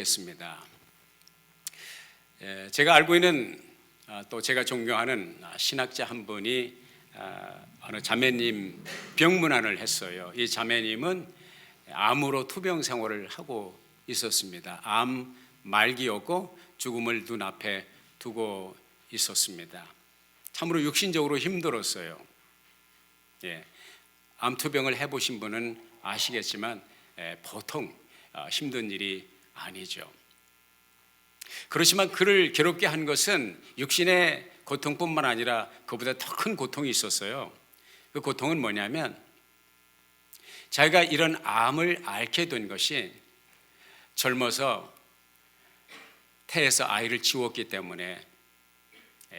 나누겠습니다. 제가 알고 있는 또 제가 존경하는 신학자 한 분이 어느 자매님 병문안을 했어요. 이 자매님은 암으로 투병 생활을 하고 있었습니다. 암 말기였고 죽음을 눈앞에 두고 있었습니다. 참으로 육신적으로 힘들었어요. 암 투병을 해보신 분은 아시겠지만 보통 힘든 일이 아니죠. 그렇지만 그를 괴롭게 한 것은 육신의 고통뿐만 아니라 그보다 더 큰 고통이 있었어요. 그 고통은 뭐냐면 자기가 이런 암을 앓게 된 것이 젊어서 태에서 아이를 지웠기 때문에,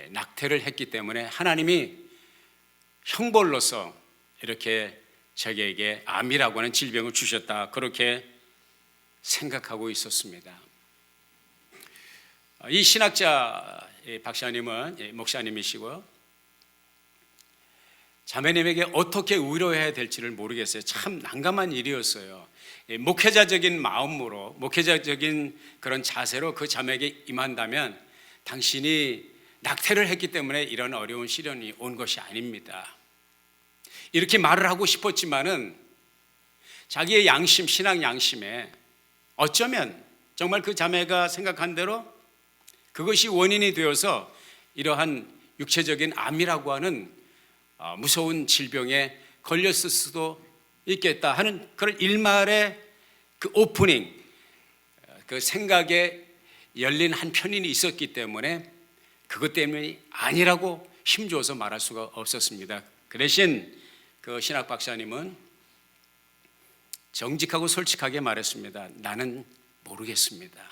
낙태를 했기 때문에 하나님이 형벌로서 이렇게 자기에게 암이라고 하는 질병을 주셨다, 그렇게 생각하고 있었습니다. 이 신학자 박사님은 목사님이시고 자매님에게 어떻게 위로해야 될지를 모르겠어요. 참 난감한 일이었어요. 목회자적인 마음으로, 목회자적인 그런 자세로 그 자매에게 임한다면 당신이 낙태를 했기 때문에 이런 어려운 시련이 온 것이 아닙니다, 이렇게 말을 하고 싶었지만은 자기의 양심, 신앙 양심에 어쩌면 정말 그 자매가 생각한 대로 그것이 원인이 되어서 이러한 육체적인 암이라고 하는 무서운 질병에 걸렸을 수도 있겠다 하는 그런 일말의 그 오프닝, 그 생각에 열린 한 편인이 있었기 때문에 그것 때문이 아니라고 힘줘서 말할 수가 없었습니다. 그 대신 그 신학 박사님은 정직하고 솔직하게 말했습니다. 나는 모르겠습니다.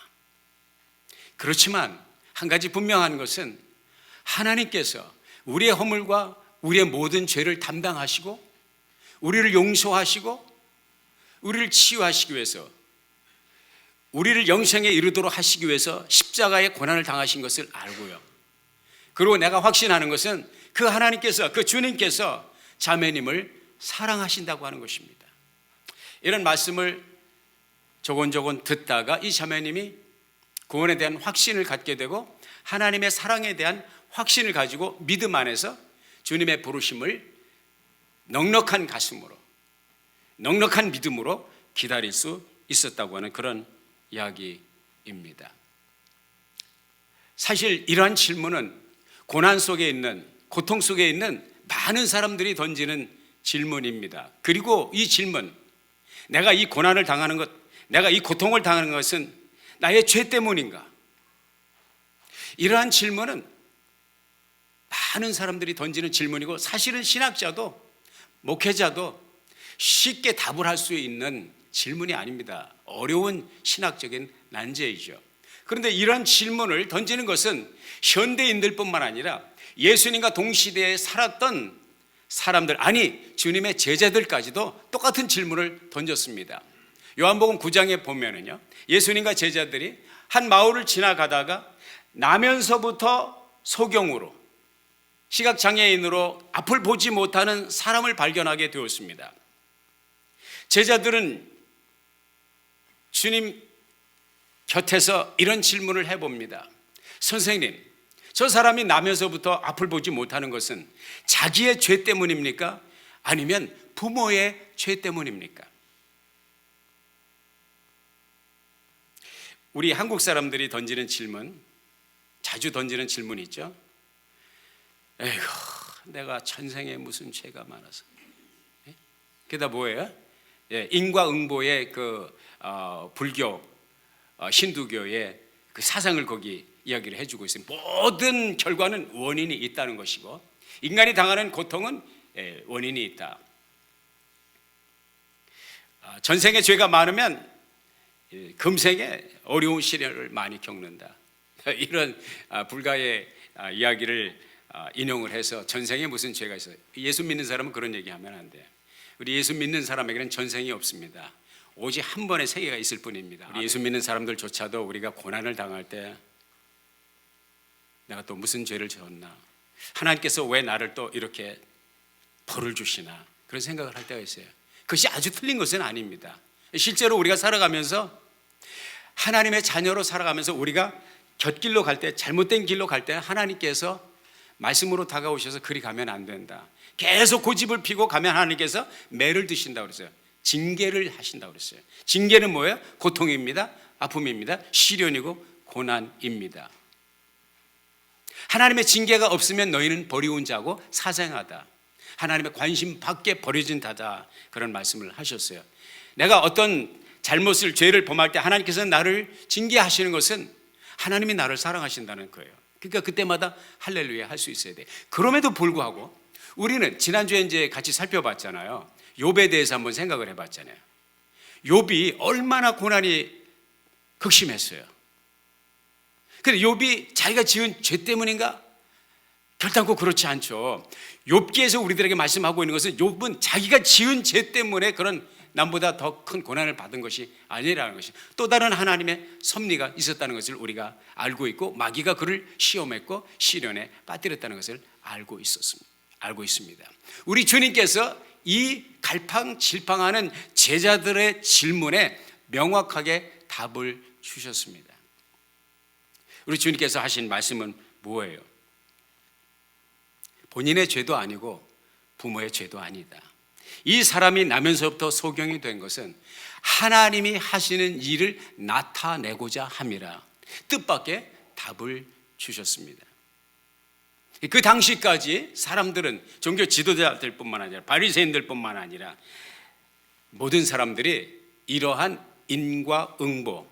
그렇지만 한 가지 분명한 것은 하나님께서 우리의 허물과 우리의 모든 죄를 담당하시고 우리를 용서하시고 우리를 치유하시기 위해서, 우리를 영생에 이르도록 하시기 위해서 십자가의 고난을 당하신 것을 알고요. 그리고 내가 확신하는 것은 그 하나님께서, 그 주님께서 자매님을 사랑하신다고 하는 것입니다. 이런 말씀을 조곤조곤 듣다가 이 자매님이 구원에 대한 확신을 갖게 되고 하나님의 사랑에 대한 확신을 가지고 믿음 안에서 주님의 부르심을 넉넉한 가슴으로, 넉넉한 믿음으로 기다릴 수 있었다고 하는 그런 이야기입니다. 사실 이러한 질문은 고난 속에 있는, 고통 속에 있는 많은 사람들이 던지는 질문입니다. 그리고 이 질문, 내가 이 고난을 당하는 것, 내가 이 고통을 당하는 것은 나의 죄 때문인가? 이러한 질문은 많은 사람들이 던지는 질문이고 사실은 신학자도 목회자도 쉽게 답을 할 수 있는 질문이 아닙니다. 어려운 신학적인 난제이죠. 그런데 이런 질문을 던지는 것은 현대인들뿐만 아니라 예수님과 동시대에 살았던 사람들, 아니 주님의 제자들까지도 똑같은 질문을 던졌습니다. 요한복음 9장에 보면은요, 예수님과 제자들이 한 마을을 지나가다가 나면서부터 소경으로, 시각장애인으로 앞을 보지 못하는 사람을 발견하게 되었습니다. 제자들은 주님 곁에서 이런 질문을 해봅니다. 선생님, 저 사람이 나면서부터 앞을 보지 못하는 것은 자기의 죄 때문입니까? 아니면 부모의 죄 때문입니까? 우리 한국 사람들이 던지는 질문, 자주 던지는 질문이 있죠. 에이구, 내가 천생에 무슨 죄가 많아서. 그다 뭐예요? 인과응보의 그 불교, 힌두교의 그 사상을 거기 이야기를 해주고 있어요. 모든 결과는 원인이 있다는 것이고 인간이 당하는 고통은 원인이 있다. 전생에 죄가 많으면 금생에 어려운 시련을 많이 겪는다. 이런 불가의 이야기를 인용을 해서 전생에 무슨 죄가 있어요. 예수 믿는 사람은 그런 얘기하면 안 돼요. 우리 예수 믿는 사람에게는 전생이 없습니다. 오직 한 번의 세계가 있을 뿐입니다. 우리 예수 믿는 사람들조차도 우리가 고난을 당할 때 내가 또 무슨 죄를 지었나, 하나님께서 왜 나를 또 이렇게 벌을 주시나, 그런 생각을 할 때가 있어요. 그것이 아주 틀린 것은 아닙니다. 실제로 우리가 살아가면서 하나님의 자녀로 살아가면서 우리가 곁길로 갈 때, 잘못된 길로 갈 때 하나님께서 말씀으로 다가오셔서 그리 가면 안 된다, 계속 고집을 피고 가면 하나님께서 매를 드신다고 그랬어요. 징계를 하신다고 그랬어요. 징계는 뭐예요? 고통입니다, 아픔입니다, 시련이고 고난입니다. 하나님의 징계가 없으면 너희는 버리운 자고 사생하다, 하나님의 관심 밖에 버려진 자다, 그런 말씀을 하셨어요. 내가 어떤 잘못을, 죄를 범할 때 하나님께서 나를 징계하시는 것은 하나님이 나를 사랑하신다는 거예요. 그러니까 그때마다 할렐루야 할 수 있어야 돼. 그럼에도 불구하고 우리는 지난주에 이제 같이 살펴봤잖아요. 욥에 대해서 한번 생각을 해봤잖아요. 욥이 얼마나 고난이 극심했어요. 근데 욥이 자기가 지은 죄 때문인가? 결단코 그렇지 않죠. 욥기에서 우리들에게 말씀하고 있는 것은 욥은 자기가 지은 죄 때문에 그런 남보다 더 큰 고난을 받은 것이 아니라는 것이, 또 다른 하나님의 섭리가 있었다는 것을 우리가 알고 있고, 마귀가 그를 시험했고 시련에 빠뜨렸다는 것을 알고 있습니다. 우리 주님께서 이 갈팡질팡하는 제자들의 질문에 명확하게 답을 주셨습니다. 우리 주님께서 하신 말씀은 뭐예요? 본인의 죄도 아니고 부모의 죄도 아니다. 이 사람이 나면서부터 소경이 된 것은 하나님이 하시는 일을 나타내고자 함이라, 뜻밖의 답을 주셨습니다. 그 당시까지 사람들은, 종교 지도자들 뿐만 아니라 바리새인들 뿐만 아니라 모든 사람들이 이러한 인과응보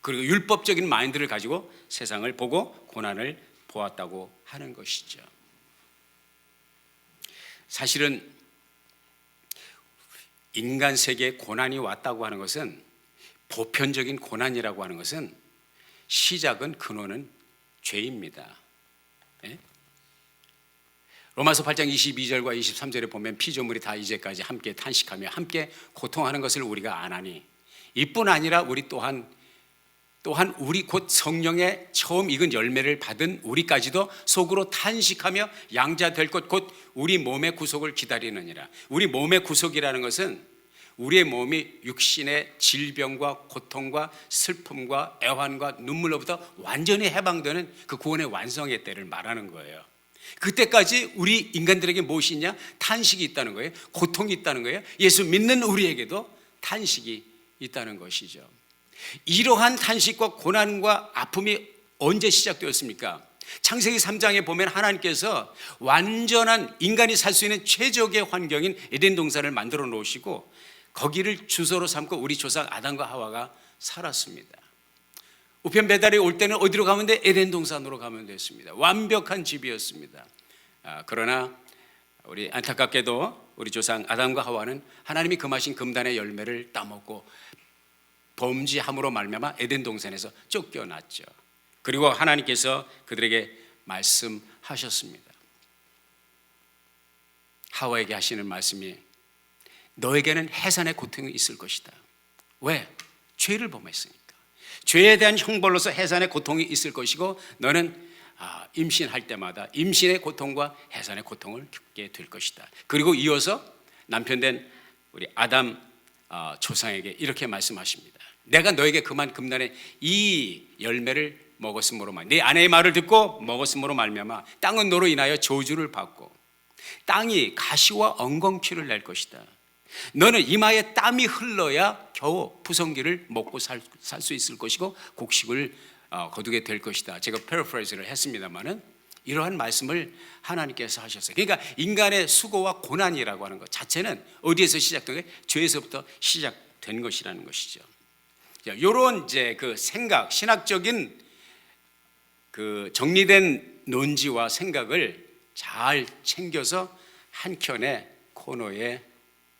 그리고 율법적인 마인드를 가지고 세상을 보고 고난을 보았다고 하는 것이죠. 사실은 인간 세계에 고난이 왔다고 하는 것은, 보편적인 고난이라고 하는 것은 시작은, 근원은 죄입니다. 예? 로마서 8장 22절과 23절에 보면 피조물이 다 이제까지 함께 탄식하며 함께 고통하는 것을 우리가 아나니, 이뿐 아니라 우리 또한 우리 곧 성령의 처음 익은 열매를 받은 우리까지도 속으로 탄식하며 양자될 것 곧 우리 몸의 구속을 기다리느니라. 우리 몸의 구속이라는 것은 우리의 몸이 육신의 질병과 고통과 슬픔과 애환과 눈물로부터 완전히 해방되는 그 구원의 완성의 때를 말하는 거예요. 그때까지 우리 인간들에게 무엇이 있냐? 탄식이 있다는 거예요. 고통이 있다는 거예요. 예수 믿는 우리에게도 탄식이 있다는 것이죠. 이러한 탄식과 고난과 아픔이 언제 시작되었습니까? 창세기 3장에 보면 하나님께서 완전한 인간이 살 수 있는 최적의 환경인 에덴 동산을 만들어 놓으시고 거기를 주소로 삼고 우리 조상 아담과 하와가 살았습니다. 우편 배달이 올 때는 어디로 가면 돼? 에덴 동산으로 가면 됐습니다. 완벽한 집이었습니다. 그러나 우리 안타깝게도 우리 조상 아담과 하와는 하나님이 금하신 금단의 열매를 따먹고 범죄함으로 말미암아 에덴 동산에서 쫓겨났죠. 그리고 하나님께서 그들에게 말씀하셨습니다. 하와에게 하시는 말씀이, 너에게는 해산의 고통이 있을 것이다. 왜? 죄를 범했으니까. 죄에 대한 형벌로서 해산의 고통이 있을 것이고, 너는 임신할 때마다 임신의 고통과 해산의 고통을 겪게 될 것이다. 그리고 이어서 남편된 우리 아담 조상에게 이렇게 말씀하십니다. 내가 너에게 그만 금단의 이 열매를 먹었으므로 네 아내의 말을 듣고 먹었으므로 말미암아 땅은 너로 인하여 저주를 받고 땅이 가시와 엉겅퀴를 낼 것이다. 너는 이마에 땀이 흘러야 겨우 푸성기를 먹고 살 수 있을 것이고 곡식을 거두게 될 것이다. 제가 패러프레이즈를 했습니다마는 이러한 말씀을 하나님께서 하셨어요. 그러니까 인간의 수고와 고난이라고 하는 것 자체는 어디에서 시작된 거예요? 죄에서부터 시작된 것이라는 것이죠. 이런 이제 그 생각, 신학적인 그 정리된 논지와 생각을 잘 챙겨서 한 켠에 코너에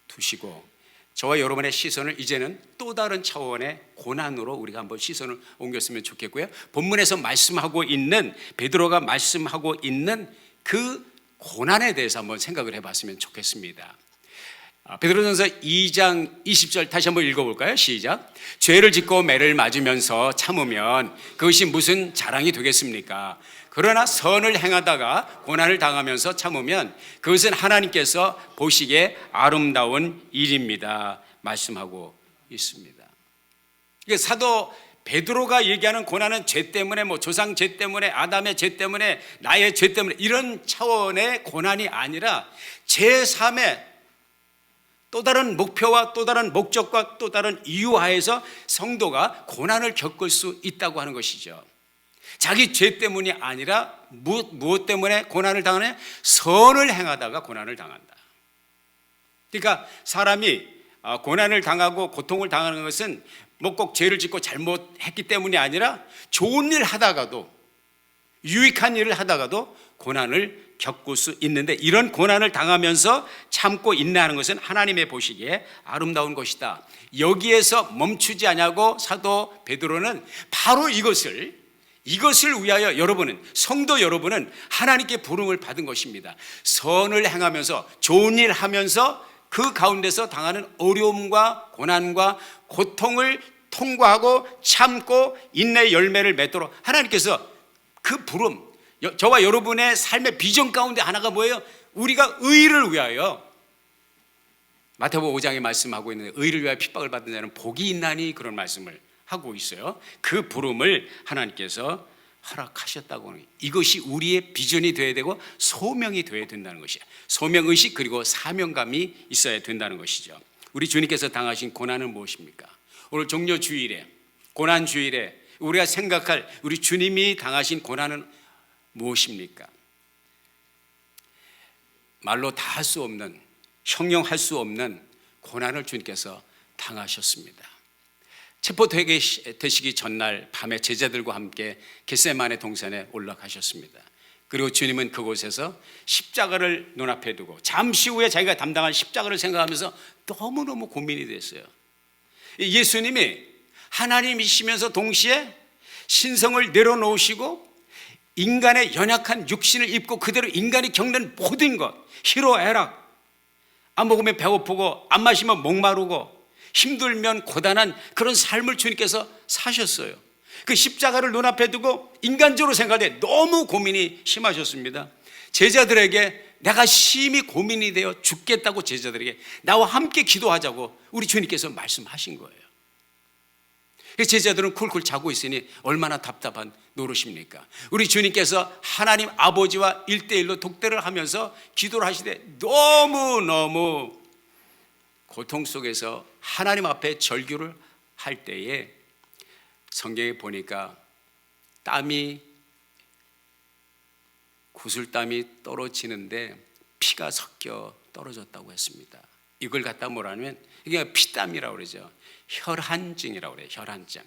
두시고, 저와 여러분의 시선을 이제는 또 다른 차원의 고난으로 우리가 한번 시선을 옮겼으면 좋겠고요. 본문에서 말씀하고 있는, 베드로가 말씀하고 있는 그 고난에 대해서 한번 생각을 해봤으면 좋겠습니다. 베드로전서 2장 20절 다시 한번 읽어볼까요? 시작. 죄를 짓고 매를 맞으면서 참으면 그것이 무슨 자랑이 되겠습니까? 그러나 선을 행하다가 고난을 당하면서 참으면 그것은 하나님께서 보시기에 아름다운 일입니다. 말씀하고 있습니다. 사도 베드로가 얘기하는 고난은 죄 때문에, 조상 죄 때문에, 아담의 죄 때문에, 나의 죄 때문에, 이런 차원의 고난이 아니라 제3의 또 다른 목표와 또 다른 목적과 또 다른 이유 하에서 성도가 고난을 겪을 수 있다고 하는 것이죠. 자기 죄 때문이 아니라 무엇 때문에 고난을 당하냐? 선을 행하다가 고난을 당한다. 그러니까 사람이 고난을 당하고 고통을 당하는 것은 꼭 죄를 짓고 잘못했기 때문이 아니라 좋은 일 하다가도, 유익한 일을 하다가도 고난을 겪을 수 있는데, 이런 고난을 당하면서 참고 인내하는 것은 하나님의 보시기에 아름다운 것이다. 여기에서 멈추지 않냐고 사도 베드로는 바로 이것을 위하여 여러분은, 성도 여러분은 하나님께 부름을 받은 것입니다. 선을 행하면서, 좋은 일 하면서 그 가운데서 당하는 어려움과 고난과 고통을 통과하고 참고 인내의 열매를 맺도록 하나님께서 그 부름, 저와 여러분의 삶의 비전 가운데 하나가 뭐예요? 우리가 의를 위하여, 마태복음 5장에 말씀하고 있는데 의를 위하여 핍박을 받는 자는 복이 있나니, 그런 말씀을 하고 있어요. 그 부름을 하나님께서 허락하셨다고 하는 거예요. 이것이 우리의 비전이 되어야 되고 소명이 되어야 된다는 것이에요. 소명의식 그리고 사명감이 있어야 된다는 것이죠. 우리 주님께서 당하신 고난은 무엇입니까? 오늘 종료주일에, 고난주일에 우리가 생각할 우리 주님이 당하신 고난은 무엇입니까? 말로 다 할 수 없는, 형용할 수 없는 고난을 주님께서 당하셨습니다. 체포되시기 전날 밤에 제자들과 함께 겟세마네 동산에 올라가셨습니다. 그리고 주님은 그곳에서 십자가를 눈앞에 두고 잠시 후에 자기가 담당할 십자가를 생각하면서 너무너무 고민이 됐어요. 예수님이 하나님이시면서 동시에 신성을 내려놓으시고 인간의 연약한 육신을 입고 그대로 인간이 겪는 모든 것, 희로애락, 안 먹으면 배고프고 안 마시면 목마르고 힘들면 고단한 그런 삶을 주님께서 사셨어요. 그 십자가를 눈앞에 두고 인간적으로 생각할 때 너무 고민이 심하셨습니다. 제자들에게 내가 심히 고민이 되어 죽겠다고 제자들에게 나와 함께 기도하자고 우리 주님께서 말씀하신 거예요. 제자들은 쿨쿨 자고 있으니 얼마나 답답한 노릇입니까? 우리 주님께서 하나님 아버지와 1대1로 독대를 하면서 기도를 하시되 너무너무 고통 속에서 하나님 앞에 절규를 할 때에 성경에 보니까 구슬땀이 떨어지는데 피가 섞여 떨어졌다고 했습니다. 이걸 갖다 뭐라면 이게 피땀이라고 그러죠. 혈한증이라고 그래요. 혈한증.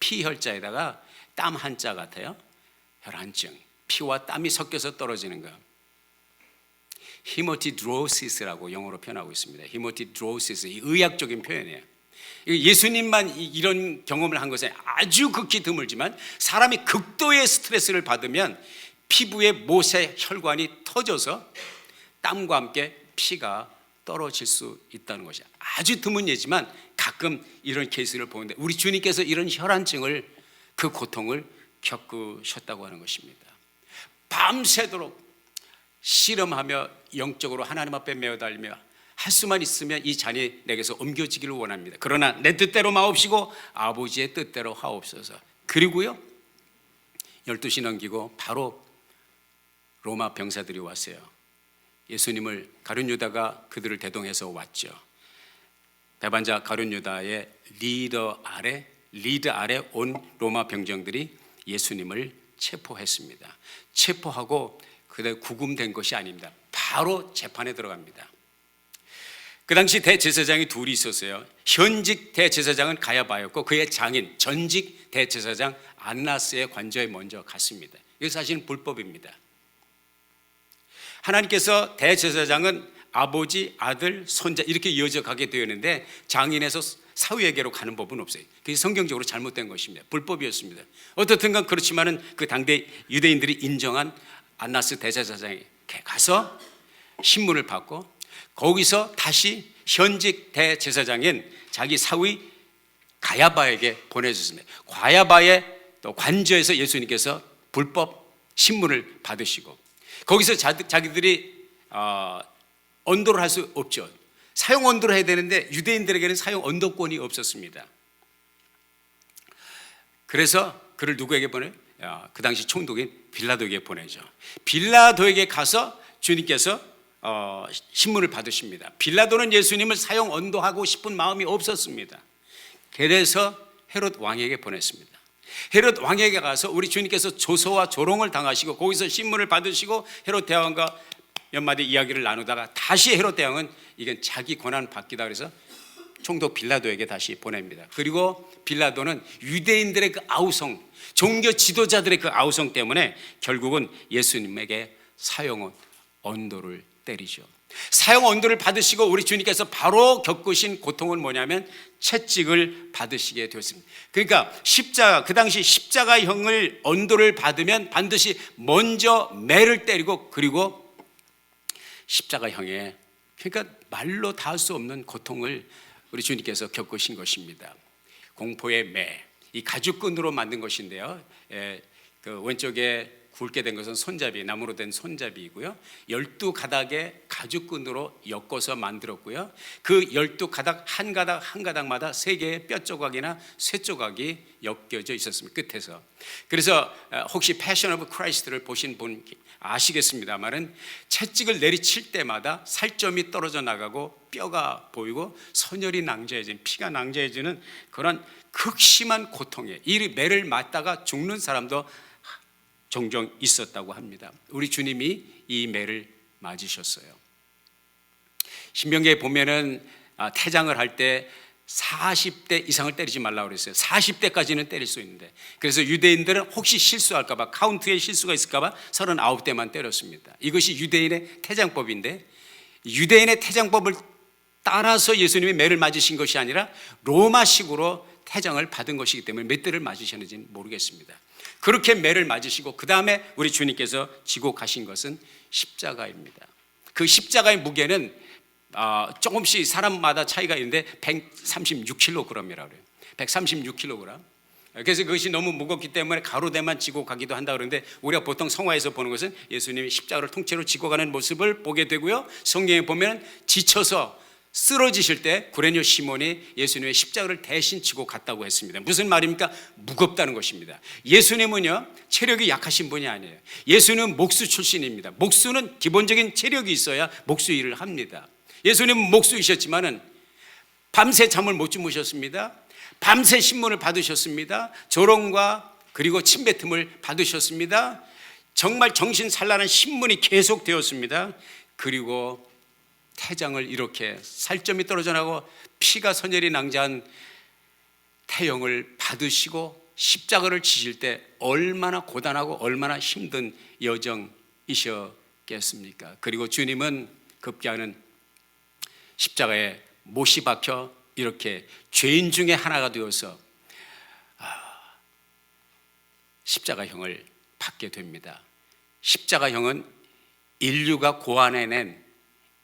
피혈자에다가 땀 한자 같아요. 혈한증. 피와 땀이 섞여서 떨어지는 거. 히모티드로시스라고 영어로 표현하고 있습니다. 히모티드로시스, 의학적인 표현이에요. 예수님만 이런 경험을 한 것은 아주 극히 드물지만 사람이 극도의 스트레스를 받으면 피부의 모세 혈관이 터져서 땀과 함께 피가 떨어질 수 있다는 것이야. 아주 드문 예지만 가끔 이런 케이스를 보는데 우리 주님께서 이런 혈안증을, 그 고통을 겪으셨다고 하는 것입니다. 밤새도록 씨름하며 영적으로 하나님 앞에 매어달리며 할 수만 있으면 이 잔이 내게서 옮겨지기를 원합니다. 그러나 내 뜻대로 마옵시고 아버지의 뜻대로 하옵소서. 그리고요 12시 넘기고 바로 로마 병사들이 왔어요. 예수님을, 가룟 유다가 그들을 대동해서 왔죠. 배반자 가룟 유다의 리드 아래 온 로마 병정들이 예수님을 체포했습니다. 체포하고 그들 구금된 것이 아닙니다. 바로 재판에 들어갑니다. 그 당시 대제사장이 둘이 있었어요. 현직 대제사장은 가야바였고 그의 장인 전직 대제사장 안나스의 관저에 먼저 갔습니다. 이게 사실은 불법입니다. 하나님께서 대제사장은 아버지, 아들, 손자 이렇게 이어져 가게 되었는데 장인에서 사위에게로 가는 법은 없어요. 그게 성경적으로 잘못된 것입니다. 불법이었습니다. 어떻든 간 그렇지만은 그 당대 유대인들이 인정한 안나스 대제사장에게 가서 신문을 받고 거기서 다시 현직 대제사장인 자기 사위 가야바에게 보내줬습니다. 가야바의 또 관저에서 예수님께서 불법 신문을 받으시고 거기서 자기들이 언도를 할 수 없죠. 사용 언도를 해야 되는데 유대인들에게는 사용 언도권이 없었습니다. 그래서 그를 누구에게 보내요? 그 당시 총독인 빌라도에게 보내죠. 빌라도에게 가서 주님께서 신문을 받으십니다. 빌라도는 예수님을 사형 언도하고 싶은 마음이 없었습니다. 그래서 헤롯 왕에게 보냈습니다. 헤롯 왕에게 가서 우리 주님께서 조소와 조롱을 당하시고 거기서 신문을 받으시고 헤롯 대왕과 몇 마디 이야기를 나누다가 다시 헤롯 대왕은 이건 자기 권한 바뀌다 그래서 총독 빌라도에게 다시 보냅니다. 그리고 빌라도는 유대인들의 그 아우성, 종교 지도자들의 그 아우성 때문에 결국은 예수님에게 사형 언도를 때리죠. 사형 언도를 받으시고 우리 주님께서 바로 겪으신 고통은 뭐냐면 채찍을 받으시게 되었습니다. 그러니까 십자가, 그 당시 십자가형을 언도를 받으면 반드시 먼저 매를 때리고 그리고 십자가형에, 그러니까 말로 다 할 수 없는 고통을 우리 주님께서 겪으신 것입니다. 공포의 매, 이 가죽끈으로 만든 것인데요. 그 왼쪽에 굵게 된 것은 손잡이, 나무로 된 손잡이이고요. 12가닥의 가죽끈으로 엮어서 만들었고요. 그 12가닥 한 가닥 한 가닥마다 3개의 뼈 조각이나 쇠 조각이 엮여져 있었습니다. 끝에서. 그래서 혹시 패션 오브 크라이스트를 보신 분 아시겠습니다만은 채찍을 내리칠 때마다 살점이 떨어져 나가고 뼈가 보이고 선혈이 낭자해지는, 피가 낭자해지는 그런 극심한 고통에 이 매를 맞다가 죽는 사람도 종종 있었다고 합니다. 우리 주님이 이 매를 맞으셨어요. 신명기에 보면은 태장을 할 때 40대 이상을 때리지 말라고 그랬어요. 40대까지는 때릴 수 있는데, 그래서 유대인들은 혹시 실수할까 봐, 카운트에 실수가 있을까 봐 39대만 때렸습니다. 이것이 유대인의 태장법인데, 유대인의 태장법을 따라서 예수님이 매를 맞으신 것이 아니라 로마식으로 태장을 받은 것이기 때문에 몇 대를 맞으셨는지는 모르겠습니다. 그렇게 매를 맞으시고 그 다음에 우리 주님께서 지고 가신 것은 십자가입니다. 그 십자가의 무게는 조금씩 사람마다 차이가 있는데 136kg이라고 그래요. 136kg. 그래서 그것이 너무 무겁기 때문에 가로대만 지고 가기도 한다 그러는데, 우리가 보통 성화에서 보는 것은 예수님이 십자가를 통째로 지고 가는 모습을 보게 되고요. 성경에 보면 지쳐서 쓰러지실 때 구레뇨 시몬이 예수님의 십자가를 대신 지고 갔다고 했습니다. 무슨 말입니까? 무겁다는 것입니다. 예수님은요, 체력이 약하신 분이 아니에요. 예수님은 목수 출신입니다. 목수는 기본적인 체력이 있어야 목수 일을 합니다. 예수님은 목수이셨지만은 밤새 잠을 못 주무셨습니다. 밤새 신문을 받으셨습니다. 조롱과 그리고 침뱉음을 받으셨습니다. 정말 정신산란한 신문이 계속되었습니다. 그리고 태장을 이렇게 살점이 떨어져 나고 피가 선혈이 낭자한 태형을 받으시고 십자가를 지실 때 얼마나 고단하고 얼마나 힘든 여정이셨겠습니까? 그리고 주님은 급기야는 십자가에 못이 박혀 이렇게 죄인 중에 하나가 되어서 십자가형을 받게 됩니다. 십자가형은 인류가 고안해낸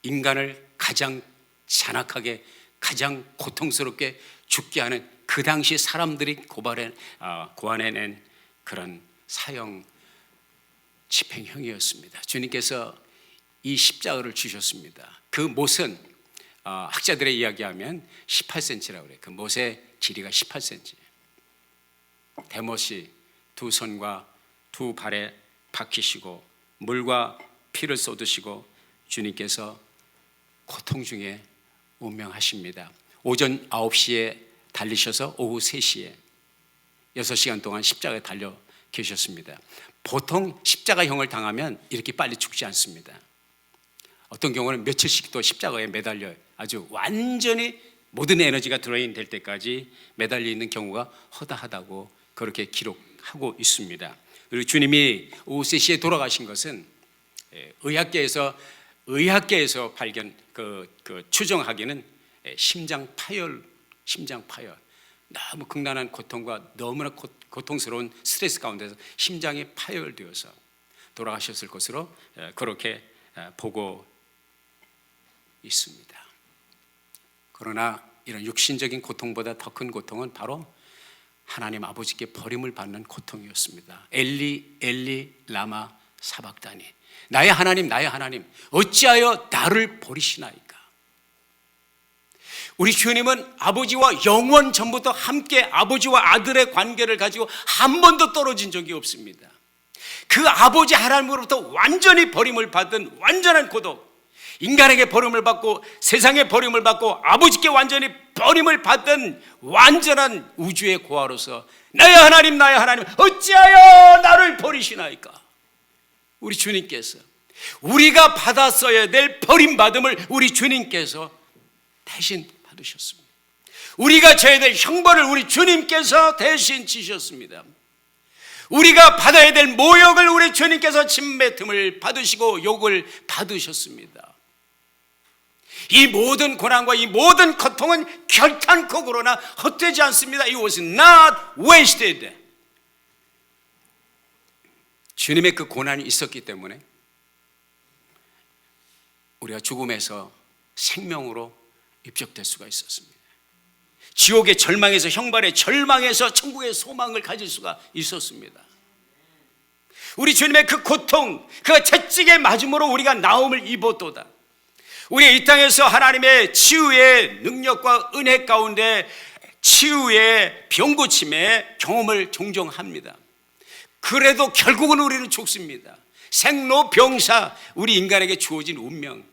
인간을 가장 잔악하게, 가장 고통스럽게 죽게 하는 그 당시 사람들이 고안해낸 그런 사형 집행형이었습니다. 주님께서 이 십자가를 주셨습니다. 그 못은 학자들의 이야기하면 18cm라고 그래요. 그 못의 길이가 18cm. 대못이 두 손과 두 발에 박히시고 물과 피를 쏟으시고 주님께서 고통 중에 운명하십니다. 오전 9시에 달리셔서 오후 3시에 6시간 동안 십자가에 달려 계셨습니다. 보통 십자가형을 당하면 이렇게 빨리 죽지 않습니다. 어떤 경우는 며칠씩 또 십자가에 매달려 아주 완전히 모든 에너지가 드레인 될 때까지 매달려 있는 경우가 허다하다고 그렇게 기록하고 있습니다. 그리고 주님이 오후 3시에 돌아가신 것은 의학계에서 발견 추정하기는 심장 파열, 너무 극난한 고통과 너무나 고통스러운 스트레스 가운데서 심장이 파열되어서 돌아가셨을 것으로 그렇게 보고 있습니다. 그러나 이런 육신적인 고통보다 더 큰 고통은 바로 하나님 아버지께 버림을 받는 고통이었습니다. 엘리 엘리 라마 사박다니, 나의 하나님 어찌하여 나를 버리시나이까. 우리 주님은 아버지와 영원 전부터 함께 아버지와 아들의 관계를 가지고 한 번도 떨어진 적이 없습니다. 그 아버지 하나님으로부터 완전히 버림을 받은 완전한 고독, 인간에게 버림을 받고 세상에 버림을 받고 아버지께 완전히 버림을 받은 완전한 우주의 고아로서 나의 하나님 나의 하나님 어찌하여 나를 버리시나이까. 우리 주님께서 우리가 받았어야 될 버림받음을 우리 주님께서 대신 받으셨습니다. 우리가 져야 될 형벌을 우리 주님께서 대신 지셨습니다. 우리가 받아야 될 모욕을 우리 주님께서 침뱉음을 받으시고 욕을 받으셨습니다. 이 모든 고난과 이 모든 고통은 결탄코 그러나 헛되지 않습니다. It was not wasted. 주님의 그 고난이 있었기 때문에 우리가 죽음에서 생명으로 입적될 수가 있었습니다. 지옥의 절망에서 형벌의 절망에서 천국의 소망을 가질 수가 있었습니다. 우리 주님의 그 고통, 그 채찍에 맞음으로 우리가 나음을 입었도다. 우리 이 땅에서 하나님의 치유의 능력과 은혜 가운데 치유의 병고침의 경험을 종종 합니다. 그래도 결국은 우리는 죽습니다. 생로병사, 우리 인간에게 주어진 운명.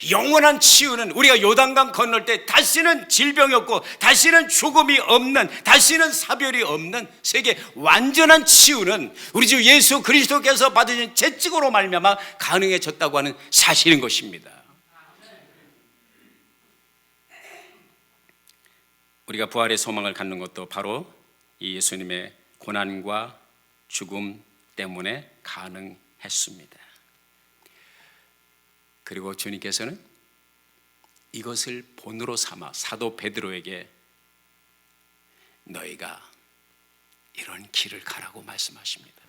영원한 치유는 우리가 요단강 건널 때 다시는 질병이 없고 다시는 죽음이 없는, 다시는 사별이 없는 세계 완전한 치유는 우리 주 예수 그리스도께서 받으신 채찍으로 말미암아 가능해졌다고 하는 사실인 것입니다. 우리가 부활의 소망을 갖는 것도 바로 이 예수님의 고난과 죽음 때문에 가능했습니다. 그리고 주님께서는 이것을 본으로 삼아 사도 베드로에게 너희가 이런 길을 가라고 말씀하십니다.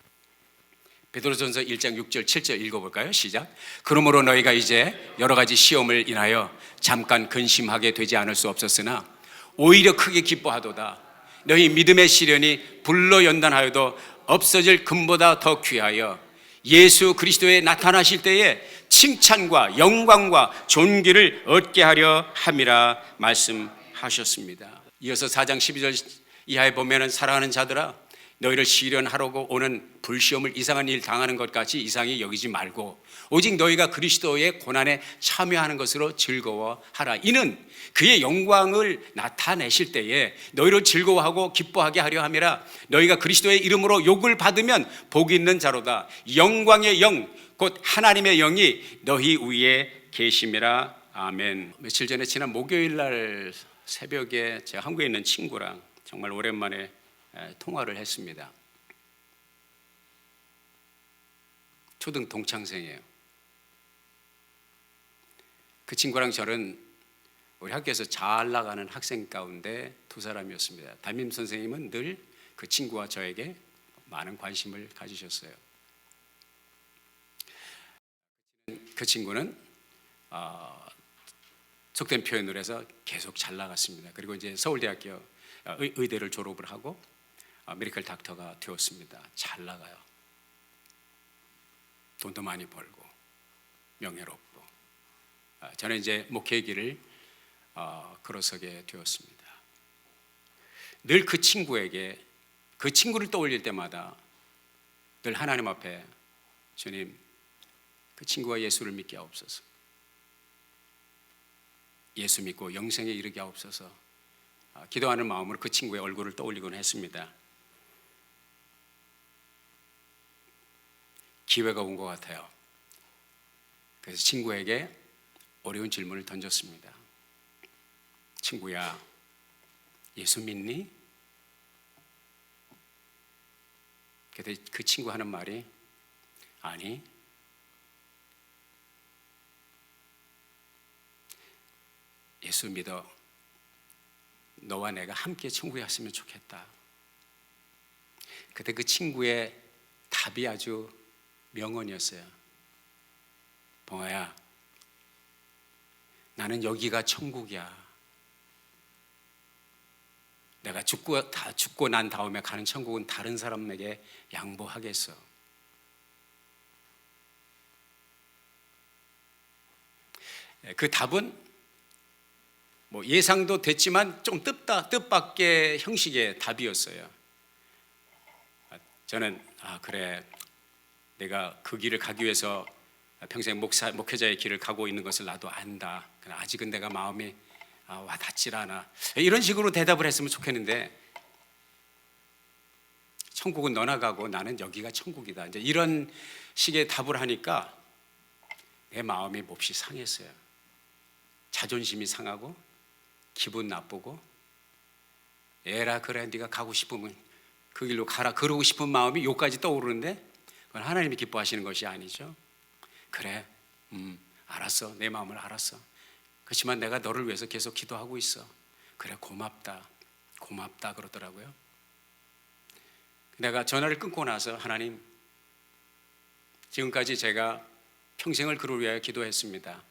베드로전서 1장 6절 7절 읽어볼까요? 시작. 그러므로 너희가 이제 여러 가지 시험을 인하여 잠깐 근심하게 되지 않을 수 없었으나 오히려 크게 기뻐하도다. 너희 믿음의 시련이 불로 연단하여도 없어질 금보다 더 귀하여 예수 그리스도에 나타나실 때에 칭찬과 영광과 존귀를 얻게 하려 함이라 말씀하셨습니다. 이어서 4장 12절 이하에 보면은 사랑하는 자들아 너희를 시련하려고 오는 불시험을 이상한 일 당하는 것 같이 이상히 여기지 말고 오직 너희가 그리스도의 고난에 참여하는 것으로 즐거워하라. 이는 그의 영광을 나타내실 때에 너희를 즐거워하고 기뻐하게 하려 함이라. 너희가 그리스도의 이름으로 욕을 받으면 복이 있는 자로다. 영광의 영 곧 하나님의 영이 너희 위에 계심이라. 아멘. 며칠 전에 지난 목요일 날 새벽에 제가 한국에 있는 친구랑 정말 오랜만에 통화를 했습니다. 초등 동창생이에요. 그 친구랑 저는 우리 학교에서 잘 나가는 학생 가운데 두 사람이었습니다. 담임 선생님은 늘 그 친구와 저에게 많은 관심을 가지셨어요. 그 친구는 속된 표현으로 해서 계속 잘 나갔습니다. 그리고 이제 서울대학교 의대를 졸업을 하고 메디컬 닥터가 되었습니다. 잘 나가요. 돈도 많이 벌고 명예롭고. 저는 이제 목회의 길을 걸어서게 되었습니다. 늘 그 친구에게 그 친구를 떠올릴 때마다 늘 하나님 앞에 주님 그 친구가 예수를 믿게 하옵소서. 예수 믿고 영생에 이르게 하옵소서. 기도하는 마음으로 그 친구의 얼굴을 떠올리곤 했습니다. 기회가 온 것 같아요. 그래서 친구에게 어려운 질문을 던졌습니다. 친구야, 예수 믿니? 그때 그 친구 하는 말이 아니, 예수 믿어. 너와 내가 함께 천국에 갔으면 좋겠다. 그때 그 친구의 답이 아주 명언이었어요. 봉아야, 나는 여기가 천국이야. 내가 죽고 난 다음에 가는 천국은 다른 사람에게 양보하겠어. 그 답은 뭐 예상도 됐지만 좀 뜻밖의 형식의 답이었어요. 저는 그래, 내가 그 길을 가기 위해서 평생 목회자의 길을 가고 있는 것을 나도 안다. 그러나 아직은 내가 마음이 와닿질 않아. 이런 식으로 대답을 했으면 좋겠는데, 천국은 너나 가고 나는 여기가 천국이다, 이제 이런 식의 답을 하니까 내 마음이 몹시 상했어요. 자존심이 상하고 기분 나쁘고, 에라 그래 네가 가고 싶으면 그 길로 가라, 그러고 싶은 마음이 요까지 떠오르는데, 그건 하나님이 기뻐하시는 것이 아니죠. 그래, 알았어, 내 마음을 알았어. 그렇지만 내가 너를 위해서 계속 기도하고 있어. 그래, 고맙다 그러더라고요. 내가 전화를 끊고 나서, 하나님, 지금까지 제가 평생을 그를 위하여 기도했습니다.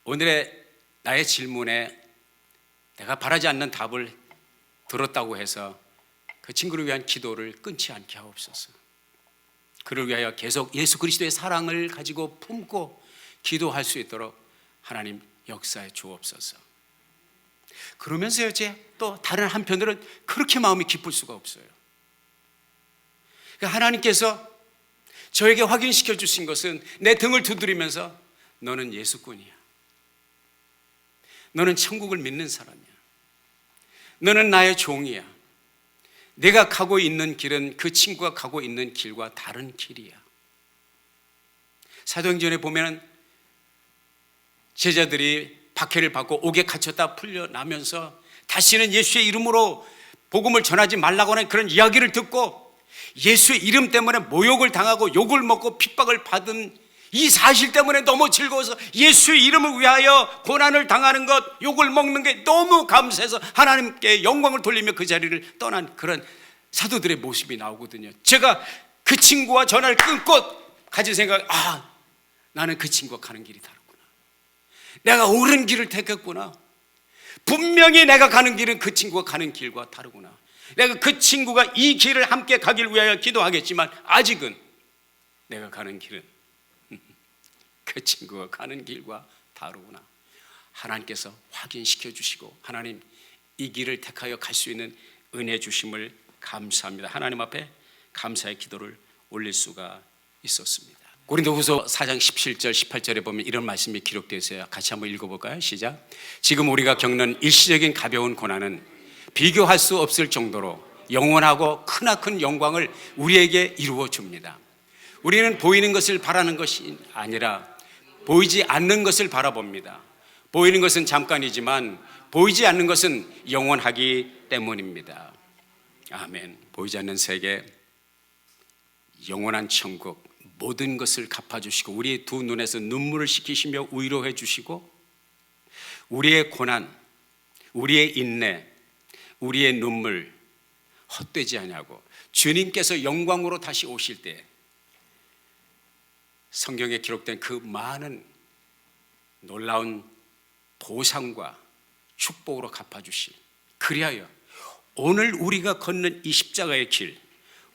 오늘의 나의 질문에 내가 바라지 않는 답을 들었다고 해서 그 친구를 위한 기도를 끊지 않게 하옵소서. 그를 위하여 계속 예수 그리스도의 사랑을 가지고 품고 기도할 수 있도록 하나님 역사해 주옵소서. 그러면서 이제 또 다른 한편으로는 그렇게 마음이 기쁠 수가 없어요. 하나님께서 저에게 확인시켜 주신 것은, 내 등을 두드리면서 너는 예수꾼이야, 너는 천국을 믿는 사람이야, 너는 나의 종이야, 내가 가고 있는 길은 그 친구가 가고 있는 길과 다른 길이야. 사도행전에 보면 제자들이 박해를 받고 옥에 갇혔다 풀려나면서 다시는 예수의 이름으로 복음을 전하지 말라고 하는 그런 이야기를 듣고 예수의 이름 때문에 모욕을 당하고 욕을 먹고 핍박을 받은 이 사실 때문에 너무 즐거워서 예수의 이름을 위하여 고난을 당하는 것, 욕을 먹는 게 너무 감사해서 하나님께 영광을 돌리며 그 자리를 떠난 그런 사도들의 모습이 나오거든요. 제가 그 친구와 전화를 끊고 가진 생각, 나는 그 친구가 가는 길이 다르구나, 내가 옳은 길을 택했구나, 분명히 내가 가는 길은 그 친구가 가는 길과 다르구나, 내가 그 친구가 이 길을 함께 가길 위하여 기도하겠지만 아직은 내가 가는 길은 그 친구가 가는 길과 다르구나. 하나님께서 확인시켜 주시고, 하나님 이 길을 택하여 갈 수 있는 은혜 주심을 감사합니다. 하나님 앞에 감사의 기도를 올릴 수가 있었습니다. 고린도후서 4장 17절 18절에 보면 이런 말씀이 기록되어 있어요. 같이 한번 읽어볼까요? 시작. 지금 우리가 겪는 일시적인 가벼운 고난은 비교할 수 없을 정도로 영원하고 크나큰 영광을 우리에게 이루어 줍니다. 우리는 보이는 것을 바라는 것이 아니라 보이지 않는 것을 바라봅니다. 보이는 것은 잠깐이지만 보이지 않는 것은 영원하기 때문입니다. 아멘. 보이지 않는 세계, 영원한 천국, 모든 것을 갚아주시고 우리의 두 눈에서 눈물을 씻기시며 위로해 주시고, 우리의 고난, 우리의 인내, 우리의 눈물 헛되지 않냐고 주님께서 영광으로 다시 오실 때 성경에 기록된 그 많은 놀라운 보상과 축복으로 갚아주실, 그리하여 오늘 우리가 걷는 이 십자가의 길,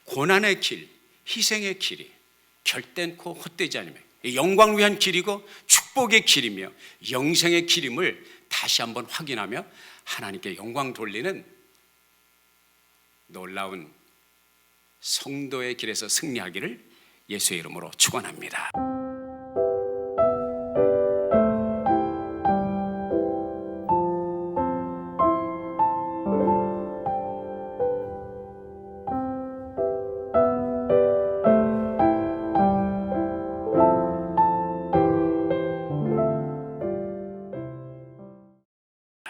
고난의 길, 희생의 길이 결단코 헛되지 않으며 영광을 위한 길이고 축복의 길이며 영생의 길임을 다시 한번 확인하며 하나님께 영광 돌리는 놀라운 성도의 길에서 승리하기를 예수의 이름으로 축원합니다.